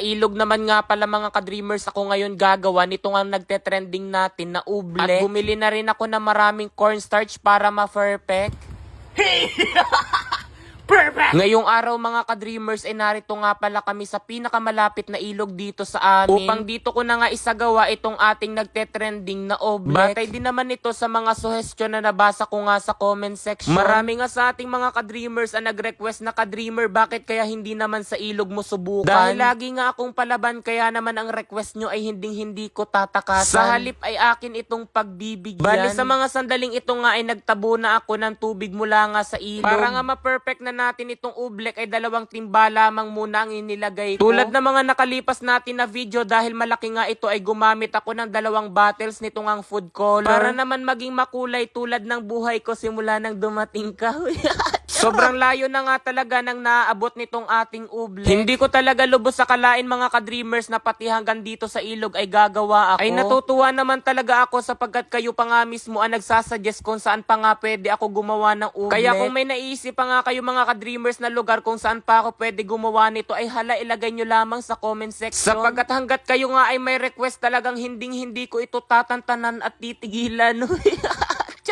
ilog naman nga pala mga ka-dreamers ako ngayon gagawa nito nga nagte-trending natin na uble. At bumili na rin ako ng maraming cornstarch para ma-perfect. Perfect! Ngayong araw mga ka-dreamers ay narito nga pala kami sa pinakamalapit na ilog dito sa amin. Upang dito ko na nga isagawa itong ating nagte-trending na oblek. Batay din naman ito sa mga suhestyon na nabasa ko nga sa comment section. Marami nga sa ating mga ka-dreamers ang nag-request na ka-dreamer bakit kaya hindi naman sa ilog mo subukan. Dahil lagi nga akong palaban kaya naman ang request nyo ay hindi ko tatakasan. Sa halip ay akin itong pagbibigyan. Bali sa mga sandaling ito nga ay nagtabo na ako ng tubig mula nga sa ilog. Para nga ma-perfect na natin itong ublek ay 2 timba lamang muna ang inilagay ko. Tulad ng mga nakalipas natin na video dahil malaki nga ito ay gumamit ako ng 2 bottles nitong ang food color. Para naman maging makulay tulad ng buhay ko simula nang dumating ka. Sobrang layo na nga talaga nang naaabot nitong ating ublek. Hindi ko talaga lubos sa kalain mga ka-dreamers na pati hanggang dito sa ilog ay gagawa ako. Ay natutuwa naman talaga ako sapagkat kayo pa nga mismo ang nagsasuggest kung saan pa nga pwede ako gumawa ng ublek. Kaya kung may naisip pa nga kayo mga ka-dreamers na lugar kung saan pa ako pwede gumawa nito ay hala ilagay nyo lamang sa comment section. Sapagkat hanggat kayo nga ay may request talagang hindi ko ito tatantanan at titigilan.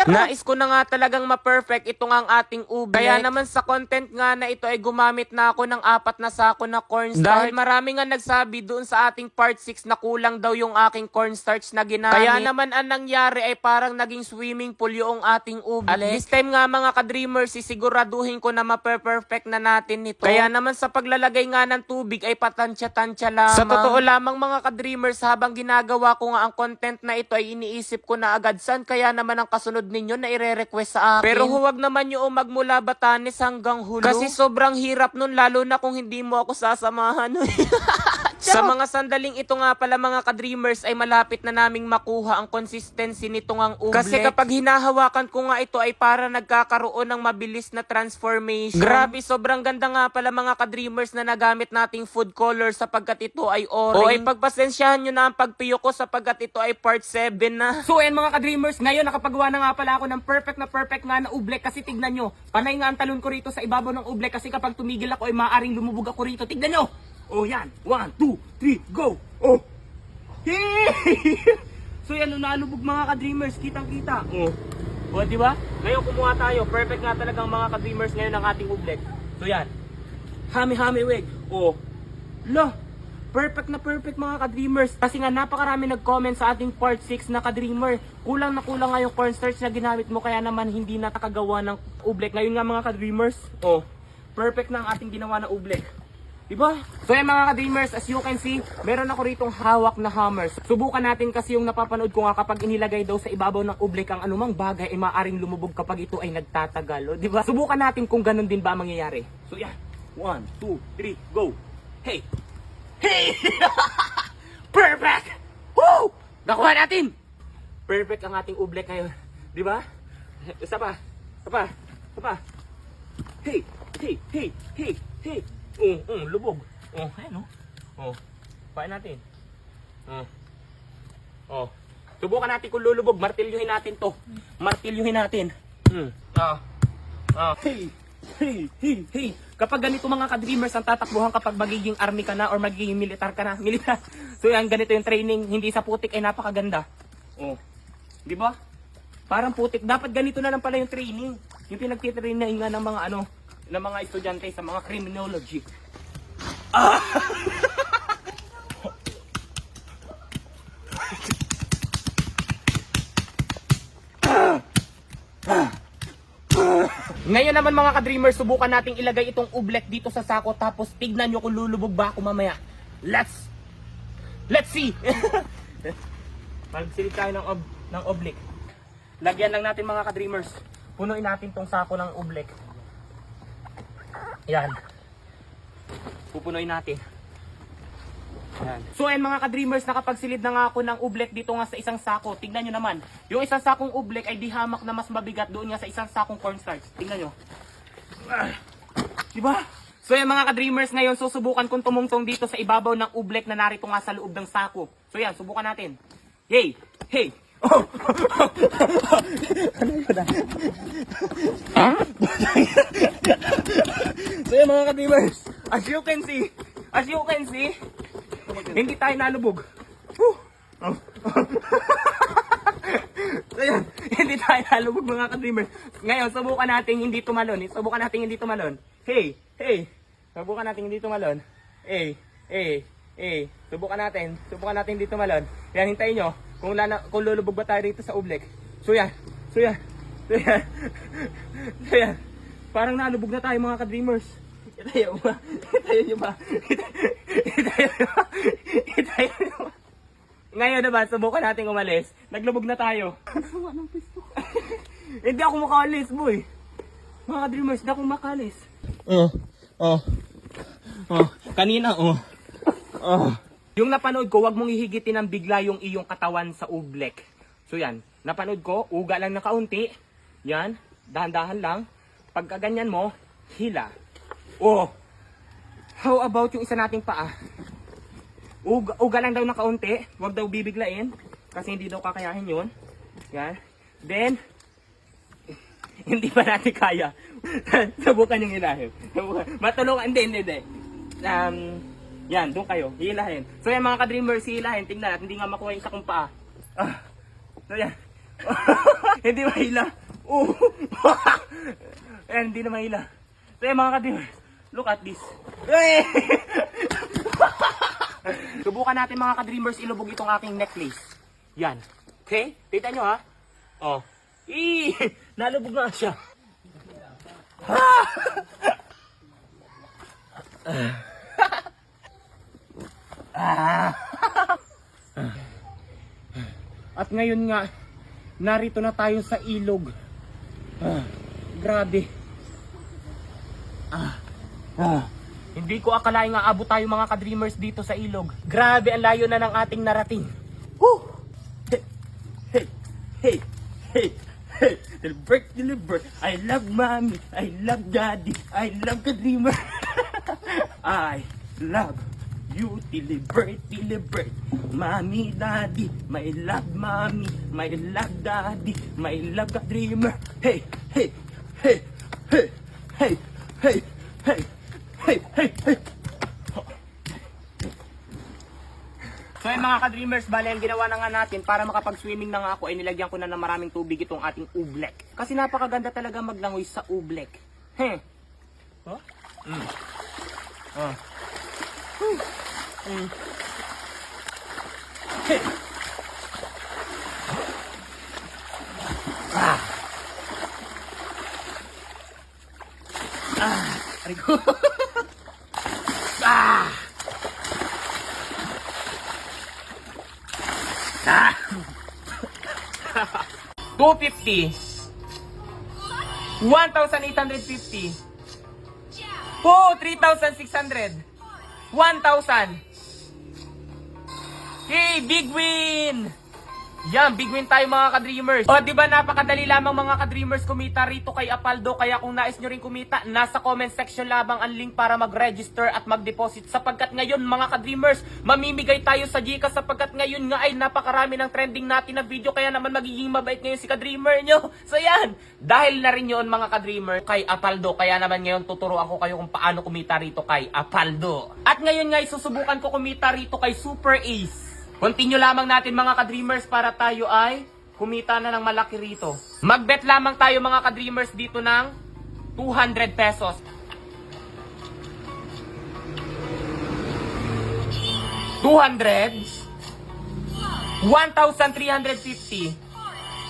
Nais ko na nga talagang ma-perfect ito nga ang ating ublek. Kaya naman sa content nga na ito ay gumamit na ako ng 4 na sako na cornstarch. Dahil marami nga nagsabi doon sa ating part 6 na kulang daw yung aking cornstarch na ginamit. Kaya naman ang nangyari ay parang naging swimming pool yung ating ublek. This time nga mga ka-dreamers sisiguraduhin ko na ma-perfect na natin ito. Kaya naman sa paglalagay nga ng tubig ay patansya-tansya lamang. Sa totoo lamang mga ka-dreamers habang ginagawa ko nga ang content na ito ay iniisip ko na agad saan kaya naman ang kasunod ninyo na ire-request sa akin. Pero huwag naman nyo magmula Batanes hanggang Hulo. Kasi sobrang hirap nun lalo na kung hindi mo ako sasamahan. Sa mga sandaling ito nga pala mga ka-dreamers ay malapit na naming makuha ang consistency nito ngang ublek. Kasi kapag hinahawakan ko nga ito ay para nagkakaroon ng mabilis na transformation. Grabe, sobrang ganda nga pala mga ka-dreamers na nagamit nating food color sapagkat ito ay orange. O ay pagpasensyahan nyo na ang pagpiyo ko sapagkat ito ay part 7 na. So ayan mga ka-dreamers, ngayon nakapagawa na nga pala ako ng perfect nga na ublek kasi tignan nyo. Panay nga ang talon ko rito sa ibabaw ng ublek kasi kapag tumigil ako ay maaaring lumubog ako rito. Tignan nyo! Oh yan! 1, 2, 3, go! Oh! Yay! So yan, nalubog mga ka-dreamers, kitang-kita. Oh! O diba? Ngayon kumuha tayo. Perfect nga talagang mga ka-dreamers ngayon ang ating ublek. So yan. Hami-hami wig. Oh! Lo! Perfect na perfect mga ka-dreamers. Kasi nga napakarami nag-comment sa ating part 6 na ka-dreamer. Kulang na kulang nga yung cornstarch na ginamit mo kaya naman hindi nakakagawa ng ublek. Ngayon nga mga ka-dreamers, oh, perfect na ang ating ginawa na ublek. Diba? So yan mga ka-dreamers, as you can see, meron ako ritong hawak na hammers. Subukan natin kasi yung napapanood ko nga kapag inilagay daw sa ibabaw ng ublek ang anumang bagay ay maaaring lumubog kapag ito ay nagtatagal. O, diba? Subukan natin kung ganun din ba mangyayari. So yan, 1, 2, 3, go! Hey! Hey! Perfect! Woo! Nakuha natin! Perfect ang ating ublek ngayon. Di ba? Isa pa. Isa pa. Isa pa. Hey! Hey! Hey! Hey! Hey! Lubog. Ayan o. Pain natin. Subukan natin kung lulubog. Martilyuhin natin to. Martilyuhin natin. Hey! Hey! Hey! Hey! Kapag ganito mga ka-dreamers ang tatakbuhan kapag magiging army ka na or magiging militar ka na. Militar. So yan, ganito yung training. Hindi sa putik ay napakaganda. Oh. Di ba? Parang putik. Dapat ganito na lang pala yung training. Yung pinagtitraining nga ng mga ng mga estudyante sa mga criminology. Ngayon naman mga ka-dreamers, subukan nating ilagay itong ublek dito sa sako tapos tignan nyo kung lulubog ba ako mamaya. Let's see! Magsilid tayo ng oblek. Lagyan lang natin mga ka-dreamers. Punuin natin tong sako ng oblek. Yan. Pupunuin natin. Yan. So ayan mga ka-dreamers, nakapagsilid na nga ako ng ublek dito nga sa isang sako. Tignan nyo naman. Yung isang sakong ublek ay di hamak na mas mabigat doon nga sa isang sakong cornstarch. Tignan nyo. Diba? So ayan mga ka-dreamers, ngayon susubukan kong tumungtong dito sa ibabaw ng ublek na narito nga sa loob ng sako. So yan, subukan natin. Hey! Hey! Oh! Ano yun ah? So yan mga ka-dreamers, as you can see, Hindi tayo nalubog. Woo! Oh. Ayan, hindi tayo nalubog mga ka-dreamers. Ngayon, subukan natin hindi tumalon. Subukan natin hindi tumalon. Hey, hey. Subukan natin hindi tumalon. Hey, hey, hey. Subukan natin hindi tumalon. Yan, hintayin nyo. Kung lulubog ba tayo rito sa ublek. So yan. Parang nalubog na tayo mga ka-dreamers. Itayo nyo ba? Ngayon naman, subukan natin umalis. Naglubog na tayo. Hindi ako makalis, boy. Mga ka-dreamers, hindi ako makalis. Kanina, Yung napanood ko, wag mong ihigitin ng bigla yung iyong katawan sa ublek. So yan, napanood ko, uga lang na kaunti. Yan, dahan-dahan lang. Pagka ganyan mo, hila. How about yung isa nating paa? Uga lang daw na kaunti, wag daw bibiglain. Kasi hindi daw kakayahin yun. Yan. Then, hindi pa natin kaya. Subukan yung hilahin. Matulungan, hindi. Yan, doon kayo, hilahin. So yan mga ka-dreamers, hilahin. Tingnan natin, hindi nga makuha yung isa kong paa. So yan. Hindi mahila. Ayan, hindi na mahila. So yan mga ka-dreamers, look at this. Subukan natin mga ka-dreamers, ilubog itong aking necklace. Yan. Okay? Tita nyo ha? Nalubog na siya. At ngayon nga, narito na tayo sa ilog. Grabe. Hindi ko akalain nga abot tayo mga ka-dreamers dito sa ilog. Grabe, ang layo na ng ating narating. Woo! Hey! Deliver. I love mommy. I love daddy. I love ka-dreamer. I love you, deliver. Mommy, daddy, my love mommy, my love daddy, my love ka-dreamer. Hey. So yung mga ka-dreamers, bale ang ginawa na nga natin para makapag-swimming na nga ako ay nilagyan ko na ng maraming tubig itong ating ublek. Kasi napakaganda talaga maglangoy sa ublek. Hey. Aray ko. 250. 1,850. 3,600. 1,000. Hey, big win! Yan, big win tayo mga ka-dreamers. O, di ba napakadali lamang mga ka-dreamers kumita rito kay Apaldo. Kaya kung nais nyo rin kumita, nasa comment section lamang ang link para mag-register at mag-deposit. Sapagkat ngayon mga ka-dreamers, mamimigay tayo sa Gcash sapagkat ngayon nga ay napakarami ng trending natin na video. Kaya naman magiging mabait ngayon si ka-dreamer nyo. So yan, dahil na rin yun mga ka-dreamer kay Apaldo. Kaya naman ngayon tuturuan ko kayo kung paano kumita rito kay Apaldo. At ngayon nga susubukan ko kumita rito kay Super Ace. Continue lamang natin mga ka-dreamers para tayo ay kumita na ng malaki rito. Mag-bet lamang tayo mga ka-dreamers dito ng 200 pesos. 200, 1,350,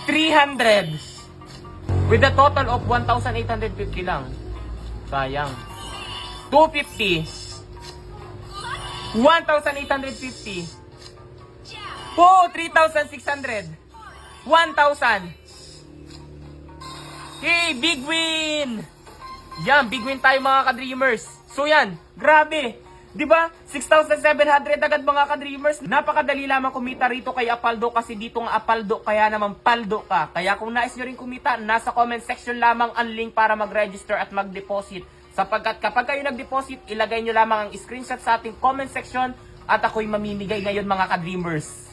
300, with a total of 1,850 lang. Sayang. 250, 1,850, 3,600. 1,000. Hey, big win! Yan, big win tayo mga ka-dreamers. So yan, grabe. Diba? 6,700 agad mga ka-dreamers. Napakadali lamang kumita rito kay Apaldo kasi dito nga Apaldo, kaya naman paldo ka. Kaya kung nais nyo rin kumita, nasa comment section lamang ang link para mag-register at mag-deposit. Sapagkat kapag kayo nag-deposit, ilagay nyo lamang ang screenshot sa ating comment section at ako'y mamimigay ngayon mga ka-dreamers.